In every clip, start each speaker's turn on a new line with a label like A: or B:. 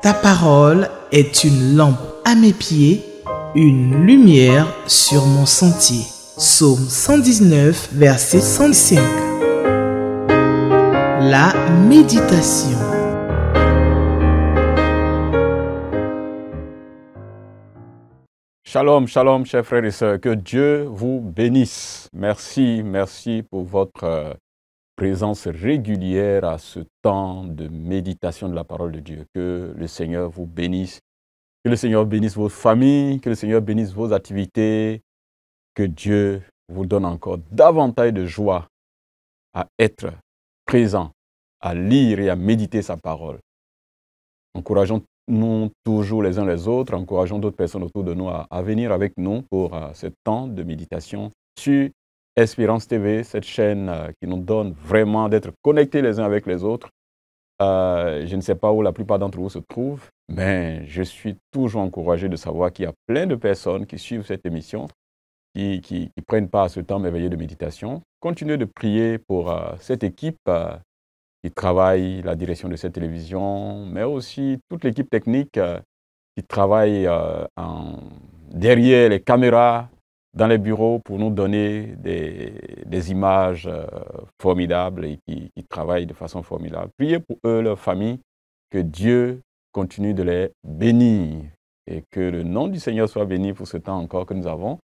A: Ta parole est une lampe à mes pieds, une lumière sur mon sentier. Psaume 119, verset 105. La méditation.
B: Shalom, shalom, chers frères et sœurs. Que Dieu vous bénisse. Merci pour votre présence régulière à ce temps de méditation de la parole de Dieu. Que le Seigneur vous bénisse. Que le Seigneur bénisse vos familles. Que le Seigneur bénisse vos activités. Que Dieu vous donne encore davantage de joie à être présent, à lire et à méditer sa parole. Encourageons-nous toujours les uns les autres, encourageons d'autres personnes autour de nous à venir avec nous pour ce temps de méditation sur Espérance TV, cette chaîne qui nous donne vraiment d'être connectés les uns avec les autres. Je ne sais pas où la plupart d'entre vous se trouvent, mais je suis toujours encouragé de savoir qu'il y a plein de personnes qui suivent cette émission, qui prennent part à ce temps merveilleux de méditation. Continuez de prier pour cette équipe qui travaille la direction de cette télévision, mais aussi toute l'équipe technique qui travaille derrière les caméras, dans les bureaux pour nous donner des images formidables et qui travaillent de façon formidable. Priez pour eux, leur famille, que Dieu continue de les bénir et que le nom du Seigneur soit béni pour ce temps encore que nous avons.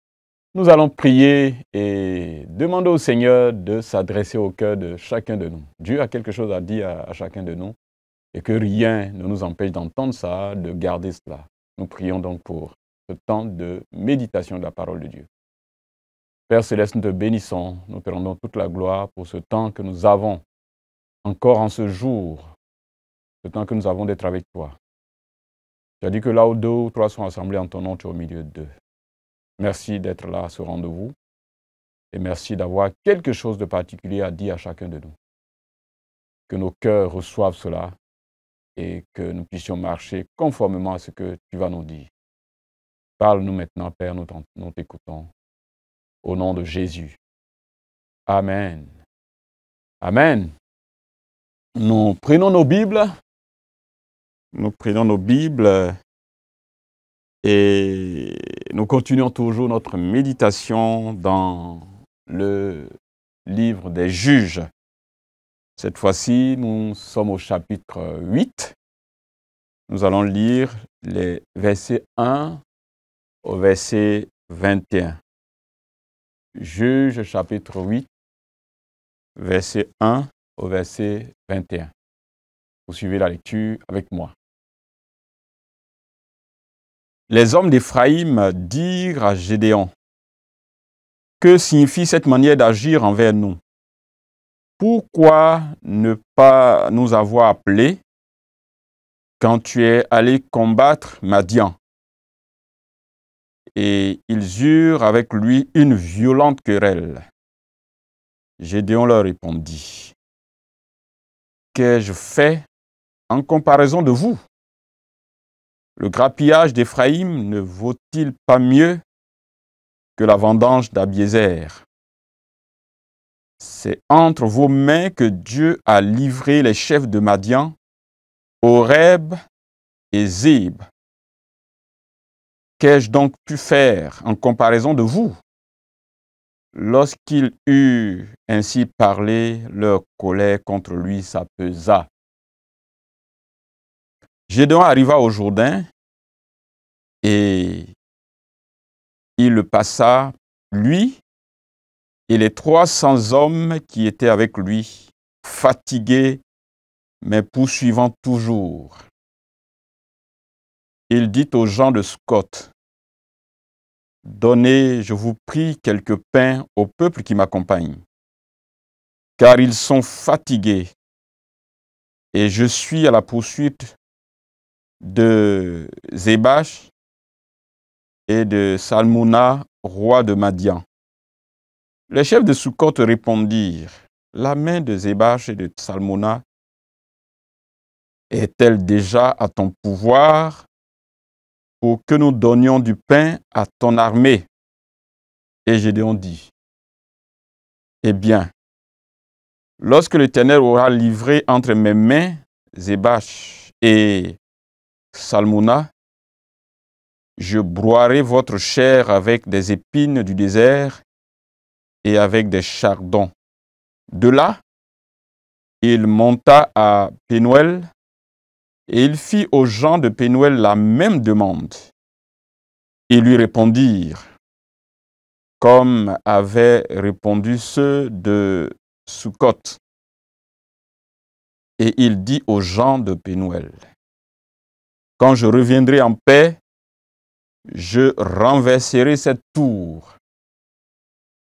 B: Nous allons prier et demander au Seigneur de s'adresser au cœur de chacun de nous. Dieu a quelque chose à dire à chacun de nous et que rien ne nous empêche d'entendre ça, de garder cela. Nous prions donc pour ce temps de méditation de la parole de Dieu. Père Céleste, nous te bénissons, nous te rendons toute la gloire pour ce temps que nous avons encore en ce jour, ce temps que nous avons d'être avec toi. Tu as dit que là où deux ou trois sont assemblés en ton nom, tu es au milieu d'eux. Merci d'être là à ce rendez-vous et merci d'avoir quelque chose de particulier à dire à chacun de nous. Que nos cœurs reçoivent cela et que nous puissions marcher conformément à ce que tu vas nous dire. Parle-nous maintenant, Père, nous t'écoutons. Au nom de Jésus. Amen. Amen. Nous prenons nos Bibles. Et nous continuons toujours notre méditation dans le livre des Juges. Cette fois-ci, nous sommes au chapitre 8. Nous allons lire les versets 1 au verset 21. Juges chapitre 8, verset 1 au verset 21. Vous suivez la lecture avec moi. Les hommes d'Éphraïm dirent à Gédéon: que signifie cette manière d'agir envers nous? Pourquoi ne pas nous avoir appelés quand tu es allé combattre Madian? Et ils eurent avec lui une violente querelle. Gédéon leur répondit: qu'ai-je fait en comparaison de vous? Le grappillage d'Éphraïm ne vaut-il pas mieux que la vendange d'Abiézer? C'est entre vos mains que Dieu a livré les chefs de Madian, Oreb et Zéb. Qu'ai-je donc pu faire en comparaison de vous? Lorsqu'ils eurent ainsi parlé, leur colère contre lui s'apesa. Gédéon arriva au Jourdain et il le passa, lui et les 300 hommes qui étaient avec lui, fatigués, mais poursuivant toujours. Il dit aux gens de Scott: donnez, je vous prie, quelques pains au peuple qui m'accompagne, car ils sont fatigués, et je suis à la poursuite de Zébash et de Salmouna, roi de Madian. Les chefs de Sukkot répondirent: la main de Zébash et de Salmouna est-elle déjà à ton pouvoir pour que nous donnions du pain à ton armée? Et Gédéon dit: eh bien, lorsque l'Éternel aura livré entre mes mains Zébash et Salmouna, je broierai votre chair avec des épines du désert et avec des chardons. De là, il monta à Pénuel et il fit aux gens de Pénuel la même demande. Ils lui répondirent, comme avaient répondu ceux de Sukkot. Et il dit aux gens de Pénuel, quand je reviendrai en paix, je renverserai cette tour.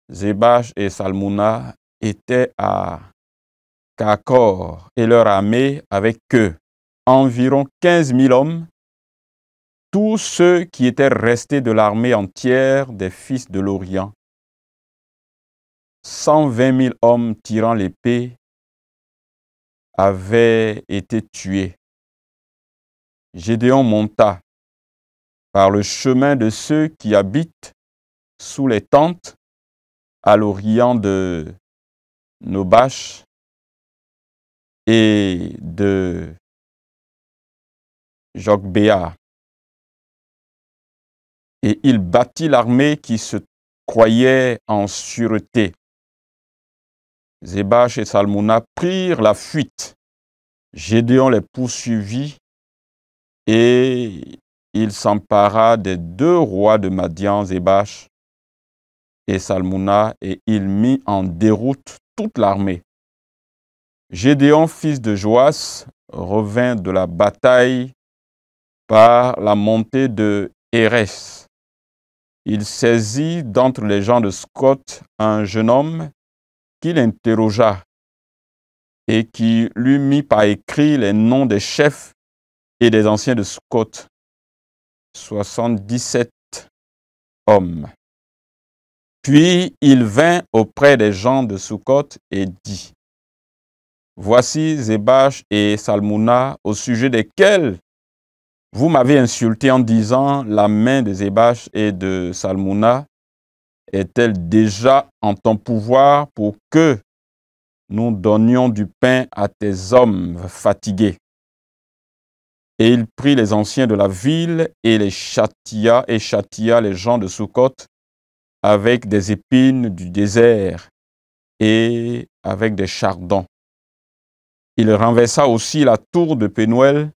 B: Zébach et Salmouna étaient à Kakor et leur armée avec eux, environ 15 000 hommes, tous ceux qui étaient restés de l'armée entière des fils de l'Orient. 120 000 hommes tirant l'épée avaient été tués. Gédéon monta par le chemin de ceux qui habitent sous les tentes à l'orient de Nobach et de Jogbéa. Et il battit l'armée qui se croyait en sûreté. Zébach et Salmouna prirent la fuite. Gédéon les poursuivit et il s'empara des 2 rois de Madian, Zébach et Salmouna, et il mit en déroute toute l'armée. Gédéon, fils de Joas, revint de la bataille par la montée de Hérès. Il saisit d'entre les gens de Scott un jeune homme qu'il interrogea et qui lui mit par écrit les noms des chefs et des anciens de Scott, 77 hommes. Puis il vint auprès des gens de Sukkot et dit, voici Zébach et Salmouna, au sujet desquels vous m'avez insulté en disant, la main de Zébach et de Salmouna est-elle déjà en ton pouvoir pour que nous donnions du pain à tes hommes fatigués? Et il prit les anciens de la ville et les châtia les gens de Sukkot avec des épines du désert et avec des chardons. Il renversa aussi la tour de Pénuel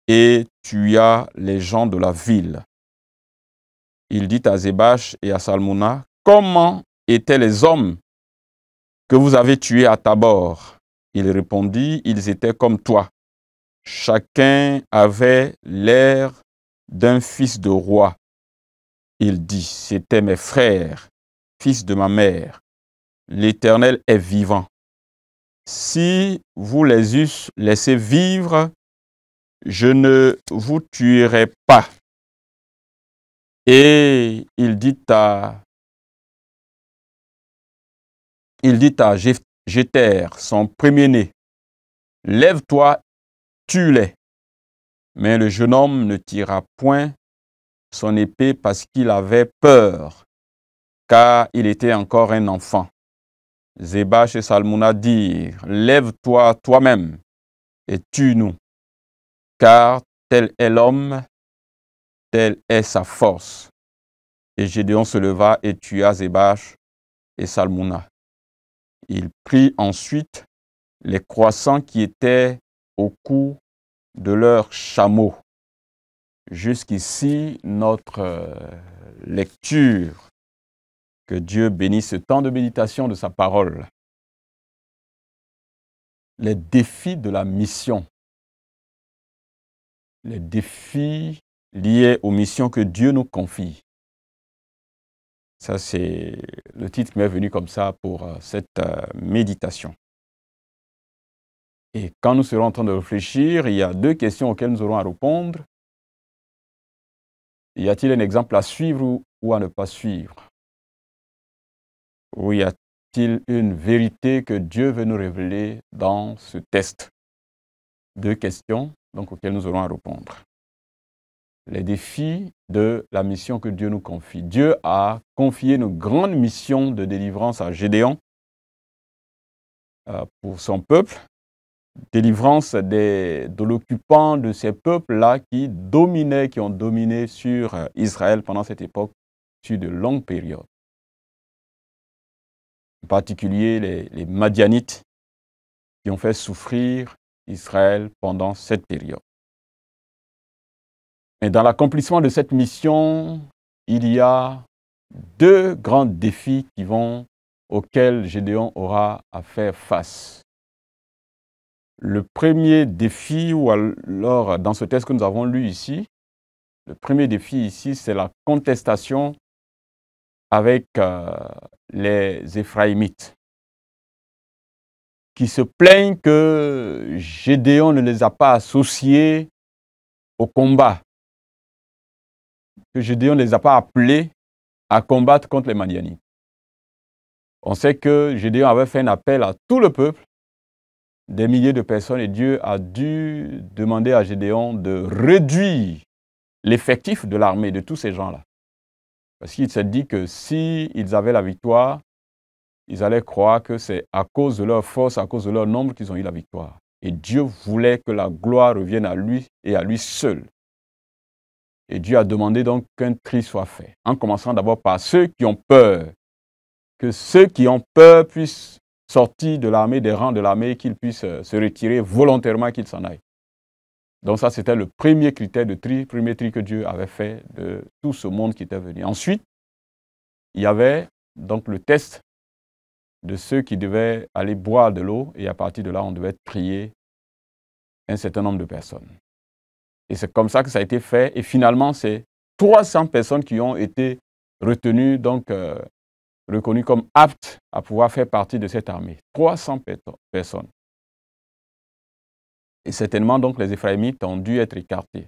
B: et tua les gens de la ville. Il dit à Zébach et à Salmouna, comment étaient les hommes que vous avez tués à Tabor? Il répondit, ils étaient comme toi. Chacun avait l'air d'un fils de roi. Il dit, c'étaient mes frères, fils de ma mère. L'Éternel est vivant. Si vous les eussiez laissés vivre, je ne vous tuerai pas. Et il dit à Jéter, son premier-né, lève-toi, tue-les. Mais le jeune homme ne tira point son épée parce qu'il avait peur, car il était encore un enfant. Zébach et Salmouna dirent, lève-toi toi-même et tue-nous, car tel est l'homme, telle est sa force. Et Gédéon se leva et tua Zébach et Salmouna. Il prit ensuite les croissants qui étaient au cou de leurs chameaux. Jusqu'ici, notre lecture. Que Dieu bénisse ce temps de méditation de sa parole. Les défis de la mission. Les défis liés aux missions que Dieu nous confie. Ça, c'est le titre qui m'est venu comme ça pour cette méditation. Et quand nous serons en train de réfléchir, il y a 2 questions auxquelles nous aurons à répondre. Y a-t-il un exemple à suivre ou à ne pas suivre? Ou y a-t-il une vérité que Dieu veut nous révéler dans ce test? 2 questions donc, auxquelles nous aurons à répondre. Les défis de la mission que Dieu nous confie. Dieu a confié une grande mission de délivrance à Gédéon pour son peuple. délivrance de l'occupant de ces peuples-là qui ont dominé sur Israël pendant cette époque, sur de longues périodes. En particulier les Madianites qui ont fait souffrir Israël pendant cette période. Et dans l'accomplissement de cette mission, il y a deux grands défis auxquels Gédéon aura à faire face. Le premier défi, ou alors dans ce texte que nous avons lu ici, le premier défi ici, c'est la contestation avec les Éphraïmites, qui se plaignent que Gédéon ne les a pas associés au combat, que Gédéon ne les a pas appelés à combattre contre les Madianites. On sait que Gédéon avait fait un appel à tout le peuple, des milliers de personnes, et Dieu a dû demander à Gédéon de réduire l'effectif de l'armée de tous ces gens-là. Parce qu'il s'est dit que s'ils avaient la victoire, ils allaient croire que c'est à cause de leur force, à cause de leur nombre qu'ils ont eu la victoire. Et Dieu voulait que la gloire revienne à lui et à lui seul. Et Dieu a demandé donc qu'un tri soit fait, en commençant d'abord par ceux qui ont peur. Que ceux qui ont peur puissent sortir de l'armée, des rangs de l'armée, qu'ils puissent se retirer volontairement, qu'ils s'en aillent. Donc ça, c'était le premier critère de tri, premier tri que Dieu avait fait de tout ce monde qui était venu. Ensuite, il y avait donc le test de ceux qui devaient aller boire de l'eau, et à partir de là, on devait trier un certain nombre de personnes. Et c'est comme ça que ça a été fait, et finalement, c'est 300 personnes qui ont été retenues, donc reconnues comme aptes à pouvoir faire partie de cette armée. 300 personnes. Et certainement, donc, les Éphraïmites ont dû être écartés.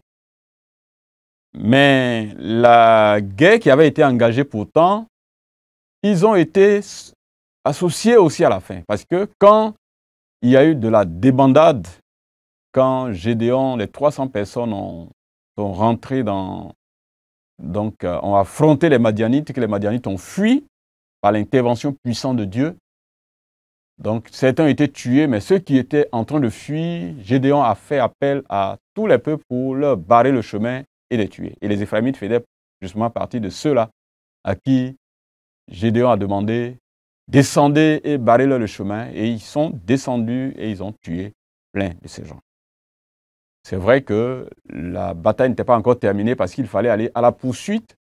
B: Mais la guerre qui avait été engagée pourtant, ils ont été associés aussi à la fin. Parce que quand il y a eu de la débandade, quand Gédéon, les 300 personnes sont rentrées ont affronté les Madianites, que les Madianites ont fui par l'intervention puissante de Dieu. Donc, certains ont été tués, mais ceux qui étaient en train de fuir, Gédéon a fait appel à tous les peuples pour leur barrer le chemin et les tuer. Et les Éphraïmites faisaient justement partie de ceux-là à qui Gédéon a demandé « Descendez et barrez-leur le chemin ». Et ils sont descendus et ils ont tué plein de ces gens. C'est vrai que la bataille n'était pas encore terminée parce qu'il fallait aller à la poursuite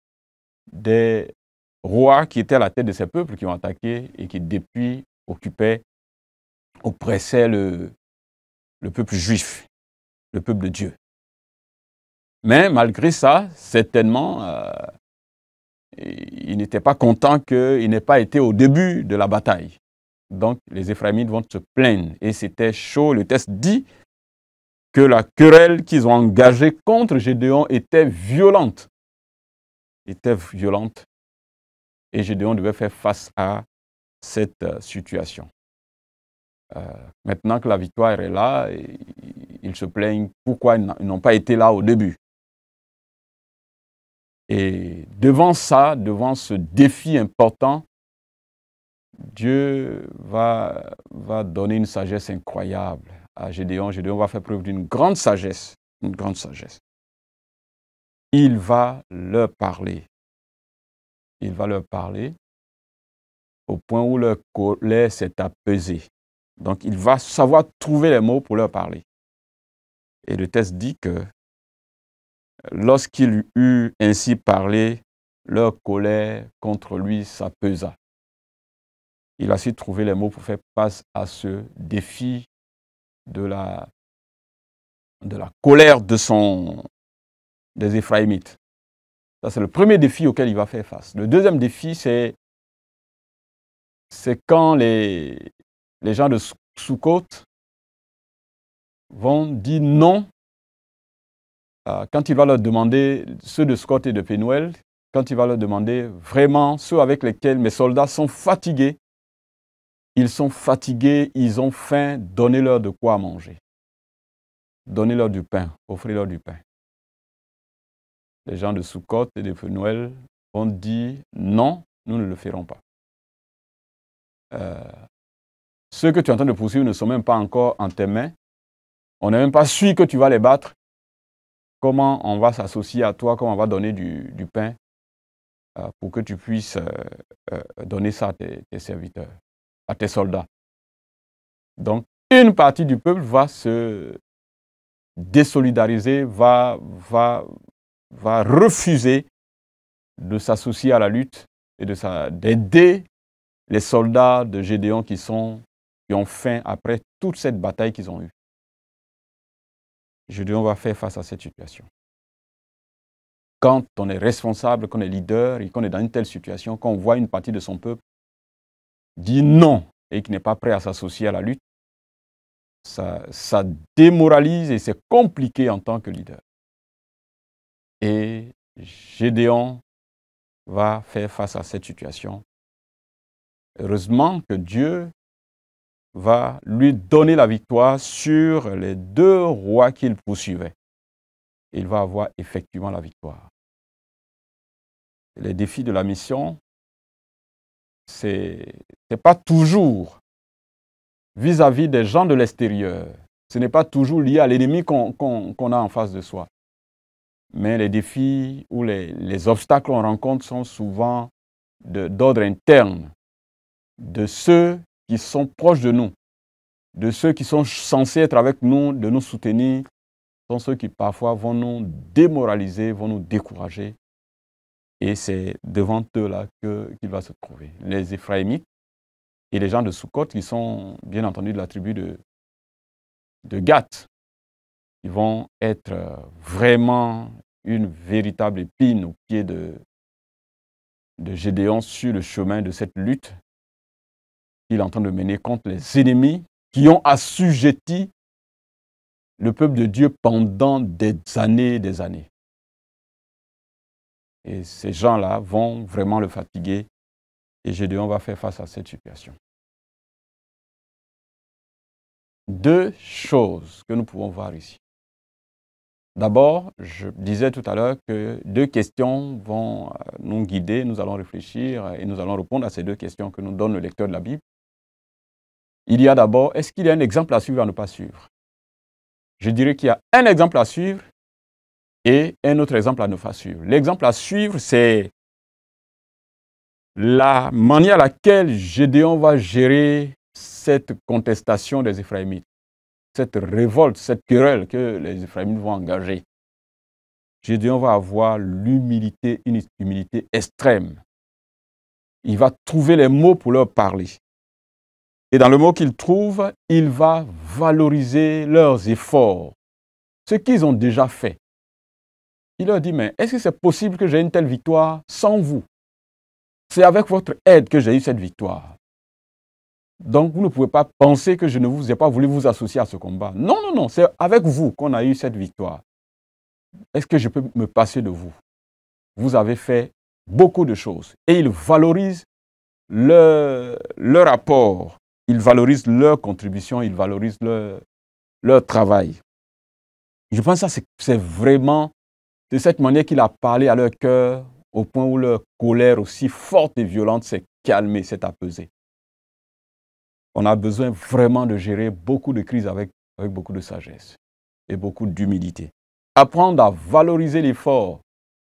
B: des rois qui étaient à la tête de ces peuples qui ont attaqué et qui depuis oppressaient le peuple juif, le peuple de Dieu. Mais malgré ça, certainement, ils n'étaient pas contents qu'ils n'aient pas été au début de la bataille. Donc les Éphraïmites vont se plaindre et c'était chaud. Le texte dit que la querelle qu'ils ont engagée contre Gédéon était violente. Et Gédéon devait faire face à cette situation. Maintenant que la victoire est là, ils se plaignent pourquoi ils n'ont pas été là au début. Et devant ça, devant ce défi important, Dieu va donner une sagesse incroyable à Gédéon. Gédéon va faire preuve d'une grande sagesse, une grande sagesse. Il va leur parler. Il va leur parler au point où leur colère s'est apaisée. Donc, il va savoir trouver les mots pour leur parler. Et le texte dit que lorsqu'il eut ainsi parlé, leur colère contre lui s'apaisa. Il a su trouver les mots pour faire face à ce défi de la colère des Éphraïmites. Ça, c'est le premier défi auquel il va faire face. Le deuxième défi, c'est quand les gens de Sukkot vont dire non, quand il va leur demander, ceux de Sukkot et de Pénuel, quand il va leur demander vraiment ceux avec lesquels mes soldats sont fatigués, ils ont faim, donnez-leur de quoi manger. Donnez-leur du pain, offrez-leur du pain. Les gens de Sukkot et de Pénuel vont dire non, nous ne le ferons pas. Ceux que tu es en train de poursuivre ne sont même pas encore en tes mains. On n'est même pas sûr que tu vas les battre. Comment on va s'associer à toi, comment on va donner du pain pour que tu puisses donner ça à tes serviteurs, à tes soldats. Donc, une partie du peuple va se désolidariser, va refuser de s'associer à la lutte et d'aider les soldats de Gédéon qui ont faim après toute cette bataille qu'ils ont eue. Gédéon va faire face à cette situation. Quand on est responsable, qu'on est leader et qu'on est dans une telle situation, qu'on voit une partie de son peuple dire non et qui n'est pas prêt à s'associer à la lutte, ça démoralise et c'est compliqué en tant que leader. Et Gédéon va faire face à cette situation. Heureusement que Dieu va lui donner la victoire sur les 2 rois qu'il poursuivait. Il va avoir effectivement la victoire. Les défis de la mission, ce n'est pas toujours vis-à-vis des gens de l'extérieur. Ce n'est pas toujours lié à l'ennemi qu'on a en face de soi. Mais les défis ou les obstacles qu'on rencontre sont souvent d'ordre interne, de ceux qui sont proches de nous, de ceux qui sont censés être avec nous, de nous soutenir, sont ceux qui parfois vont nous démoraliser, vont nous décourager. Et c'est devant eux-là qu'il va se trouver. Les Éphraïmites et les gens de Sukkot, qui sont bien entendu de la tribu de Gath, ils vont être vraiment une véritable épine au pied de Gédéon sur le chemin de cette lutte qu'il est en train de mener contre les ennemis qui ont assujetti le peuple de Dieu pendant des années et des années. Et ces gens-là vont vraiment le fatiguer et Gédéon va faire face à cette situation. 2 choses que nous pouvons voir ici. D'abord, je disais tout à l'heure que 2 questions vont nous guider, nous allons réfléchir et nous allons répondre à ces 2 questions que nous donne le lecteur de la Bible. Il y a d'abord, est-ce qu'il y a un exemple à suivre ou à ne pas suivre? Je dirais qu'il y a un exemple à suivre et un autre exemple à ne pas suivre. L'exemple à suivre, c'est la manière à laquelle Gédéon va gérer cette contestation des Éphraïmites, cette révolte, cette querelle que les Éphraïmites vont engager. Gédéon va avoir l'humilité, une humilité extrême. Il va trouver les mots pour leur parler. Et dans le mot qu'il trouve, il va valoriser leurs efforts, ce qu'ils ont déjà fait. Il leur dit, mais est-ce que c'est possible que j'ai une telle victoire sans vous? C'est avec votre aide que j'ai eu cette victoire. Donc, vous ne pouvez pas penser que je ne vous ai pas voulu vous associer à ce combat. Non, non, non, c'est avec vous qu'on a eu cette victoire. Est-ce que je peux me passer de vous? Vous avez fait beaucoup de choses. Et ils valorisent leur apport, ils valorisent leur contribution, ils valorisent leur travail. Je pense que ça, c'est vraiment de cette manière qu'il a parlé à leur cœur, au point où leur colère aussi forte et violente s'est calmée, s'est apaisée. On a besoin vraiment de gérer beaucoup de crises avec beaucoup de sagesse et beaucoup d'humilité. Apprendre à valoriser l'effort,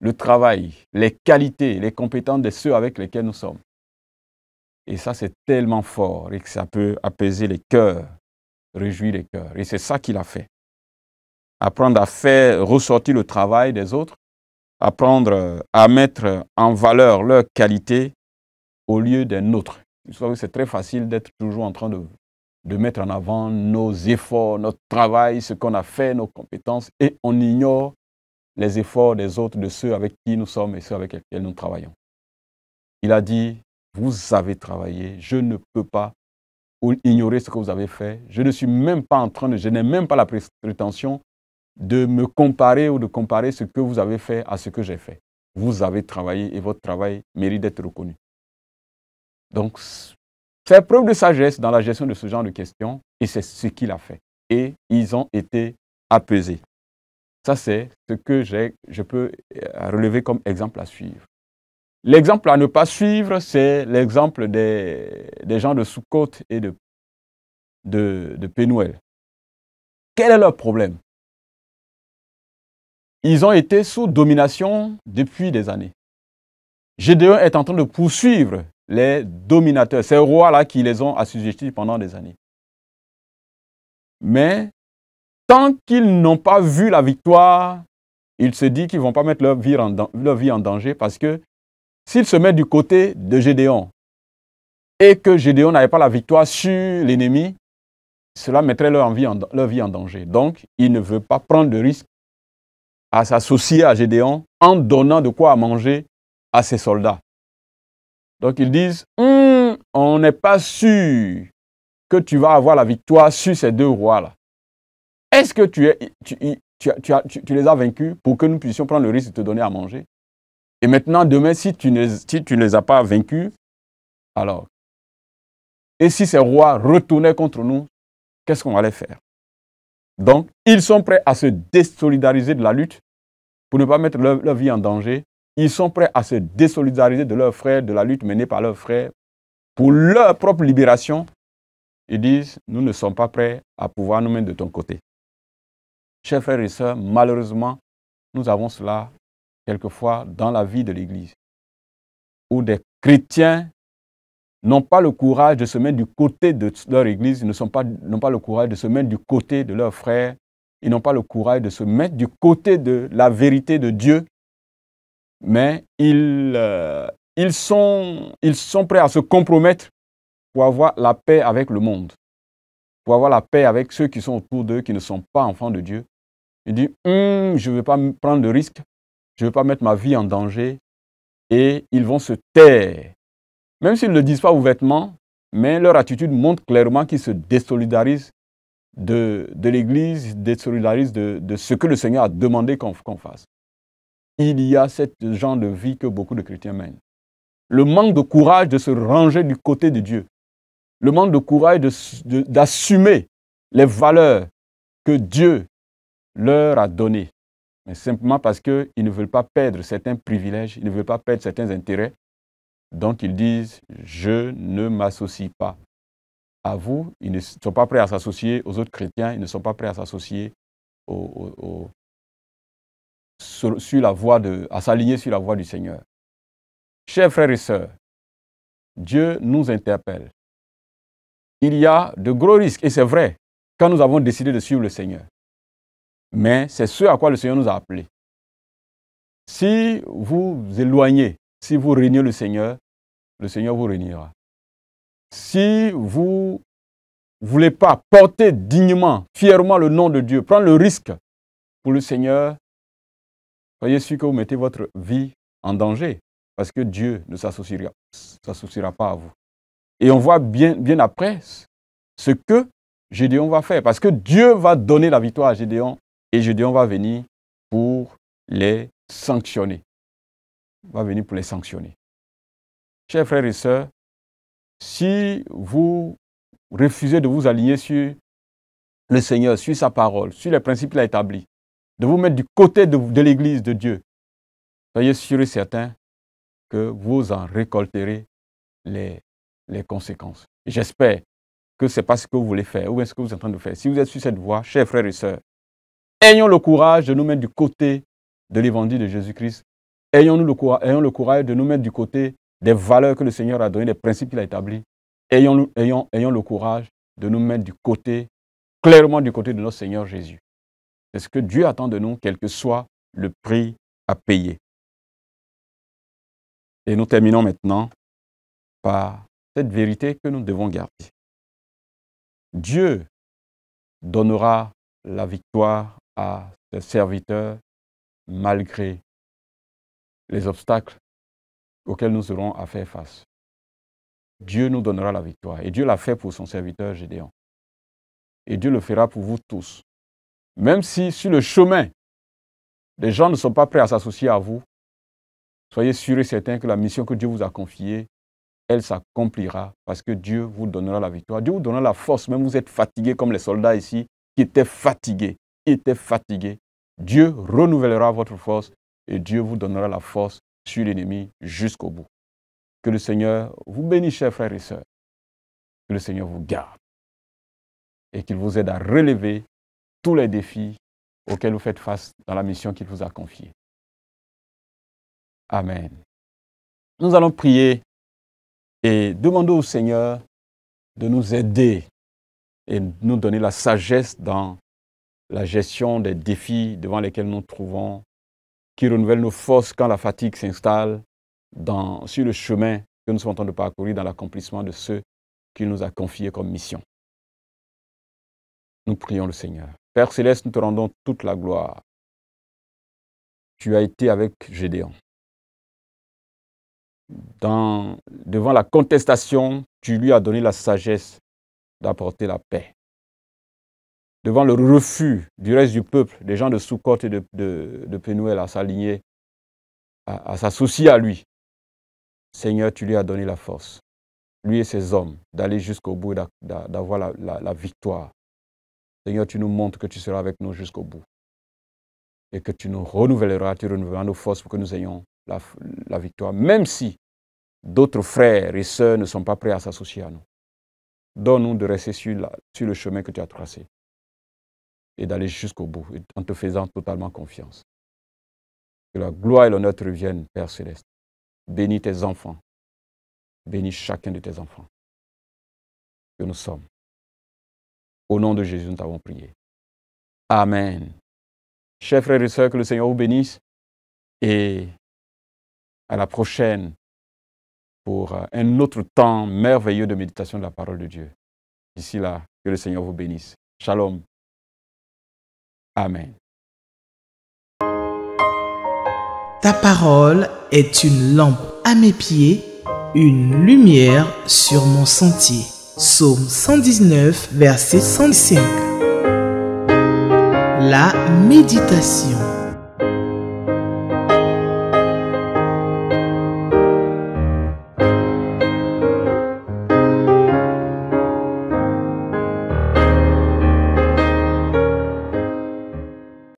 B: le travail, les qualités, les compétences de ceux avec lesquels nous sommes. Et ça, c'est tellement fort et que ça peut apaiser les cœurs, réjouir les cœurs. Et c'est ça qu'il a fait. Apprendre à faire ressortir le travail des autres, apprendre à mettre en valeur leurs qualités au lieu des nôtres. Vous savez, c'est très facile d'être toujours en train de mettre en avant nos efforts, notre travail, ce qu'on a fait, nos compétences, et on ignore les efforts des autres, de ceux avec qui nous sommes et ceux avec lesquels nous travaillons. Il a dit, vous avez travaillé, je ne peux pas ignorer ce que vous avez fait. Je ne suis même pas je n'ai même pas la prétention de me comparer ou de comparer ce que vous avez fait à ce que j'ai fait. Vous avez travaillé et votre travail mérite d'être reconnu. Donc, faire preuve de sagesse dans la gestion de ce genre de questions, et c'est ce qu'il a fait. Et ils ont été apaisés. Ça, c'est ce que je peux relever comme exemple à suivre. L'exemple à ne pas suivre, c'est l'exemple des gens de Sukkot et de Pénuel. Quel est leur problème? Ils ont été sous domination depuis des années. Gédéon est en train de poursuivre les dominateurs, ces rois-là qui les ont assujettis pendant des années. Mais tant qu'ils n'ont pas vu la victoire, ils se disent qu'ils ne vont pas mettre leur vie en danger parce que s'ils se mettent du côté de Gédéon et que Gédéon n'avait pas la victoire sur l'ennemi, cela mettrait leur vie en danger. Donc, ils ne veulent pas prendre de risque à s'associer à Gédéon en donnant de quoi à manger à ses soldats. Donc, ils disent, on n'est pas sûr que tu vas avoir la victoire sur ces deux rois-là. Est-ce que tu les as vaincus pour que nous puissions prendre le risque de te donner à manger? Et maintenant, demain, si tu ne les as pas vaincus, alors, et si ces rois retournaient contre nous, qu'est-ce qu'on allait faire? Donc, ils sont prêts à se désolidariser de la lutte pour ne pas mettre leur vie en danger. Ils sont prêts à se désolidariser de leurs frères, de la lutte menée par leurs frères, pour leur propre libération. Ils disent, nous ne sommes pas prêts à pouvoir nous mettre de ton côté. Chers frères et sœurs, malheureusement, nous avons cela quelquefois dans la vie de l'Église, où des chrétiens n'ont pas le courage de se mettre du côté de leur Église, ils n'ont pas le courage de se mettre du côté de leurs frères, ils n'ont pas le courage de se mettre du côté de la vérité de Dieu, mais ils sont prêts à se compromettre pour avoir la paix avec le monde, pour avoir la paix avec ceux qui sont autour d'eux, qui ne sont pas enfants de Dieu. Ils disent, je ne vais pas prendre de risques, je ne vais pas mettre ma vie en danger, et ils vont se taire. Même s'ils ne le disent pas ouvertement, mais leur attitude montre clairement qu'ils se désolidarisent de l'Église, désolidarisent de ce que le Seigneur a demandé qu'on fasse. Il y a ce genre de vie que beaucoup de chrétiens mènent. Le manque de courage de se ranger du côté de Dieu. Le manque de courage d'assumer les valeurs que Dieu leur a données. Mais simplement parce qu'ils ne veulent pas perdre certains privilèges, ils ne veulent pas perdre certains intérêts. Donc ils disent, je ne m'associe pas à vous. Ils ne sont pas prêts à s'associer aux autres chrétiens, ils ne sont pas prêts à s'associer à s'aligner sur la voie du Seigneur. Chers frères et sœurs, Dieu nous interpelle. Il y a de gros risques, et c'est vrai, quand nous avons décidé de suivre le Seigneur. Mais c'est ce à quoi le Seigneur nous a appelés. Si vous éloignez, si vous régnez le Seigneur vous régnera. Si vous ne voulez pas porter dignement, fièrement le nom de Dieu, prendre le risque pour le Seigneur, soyez sûr que vous mettez votre vie en danger, parce que Dieu ne s'associera pas à vous. Et on voit bien après ce que Gédéon va faire, parce que Dieu va donner la victoire à Gédéon, et Gédéon va venir pour les sanctionner. Chers frères et sœurs, si vous refusez de vous aligner sur le Seigneur, sur sa parole, sur les principes qu'il a établis, de vous mettre du côté de l'Église de Dieu, soyez sûrs et certains que vous en récolterez les conséquences. Et j'espère que ce n'est pas ce que vous voulez faire, ou bien ce que vous êtes en train de faire. Si vous êtes sur cette voie, chers frères et sœurs, ayons le courage de nous mettre du côté de l'évangile de Jésus-Christ. Ayons le courage de nous mettre du côté des valeurs que le Seigneur a données, des principes qu'il a établis. Ayons le courage de nous mettre clairement du côté de notre Seigneur Jésus. C'est ce que Dieu attend de nous, quel que soit le prix à payer. Et nous terminons maintenant par cette vérité que nous devons garder. Dieu donnera la victoire à ses serviteurs malgré les obstacles auxquels nous aurons à faire face. Dieu nous donnera la victoire. Et Dieu l'a fait pour son serviteur Gédéon. Et Dieu le fera pour vous tous. Même si sur le chemin, les gens ne sont pas prêts à s'associer à vous, soyez sûrs et certains que la mission que Dieu vous a confiée, elle s'accomplira parce que Dieu vous donnera la victoire. Dieu vous donnera la force. Même vous êtes fatigués comme les soldats ici qui étaient fatigués. Dieu renouvellera votre force et Dieu vous donnera la force sur l'ennemi jusqu'au bout. Que le Seigneur vous bénisse, chers frères et sœurs. Que le Seigneur vous garde et qu'il vous aide à relever tous les défis auxquels vous faites face dans la mission qu'il vous a confiée. Amen. Nous allons prier et demander au Seigneur de nous aider et nous donner la sagesse dans la gestion des défis devant lesquels nous nous trouvons, qui renouvellent nos forces quand la fatigue s'installe sur le chemin que nous sommes en train de parcourir dans l'accomplissement de ce qu'il nous a confié comme mission. Nous prions le Seigneur. Père Céleste, nous te rendons toute la gloire. Tu as été avec Gédéon. Devant la contestation, tu lui as donné la sagesse d'apporter la paix. Devant le refus du reste du peuple, des gens de Sukkot et de Pénuel à s'aligner, à s'associer à lui, Seigneur, tu lui as donné la force, lui et ses hommes, d'aller jusqu'au bout et d'avoir la victoire. Seigneur, tu nous montres que tu seras avec nous jusqu'au bout et que tu nous renouvelleras, tu renouvelleras nos forces pour que nous ayons la victoire, même si d'autres frères et sœurs ne sont pas prêts à s'associer à nous. Donne-nous de rester sur le chemin que tu as tracé et d'aller jusqu'au bout en te faisant totalement confiance. Que la gloire et l'honneur te reviennent, Père Céleste. Bénis tes enfants. Bénis chacun de tes enfants que nous sommes. Au nom de Jésus, nous t'avons prié. Amen. Chers frères et sœurs, que le Seigneur vous bénisse et à la prochaine pour un autre temps merveilleux de méditation de la parole de Dieu. D'ici là, que le Seigneur vous bénisse. Shalom. Amen.
A: Ta parole est une lampe à mes pieds, une lumière sur mon sentier. Psaume 119, verset 105. La méditation.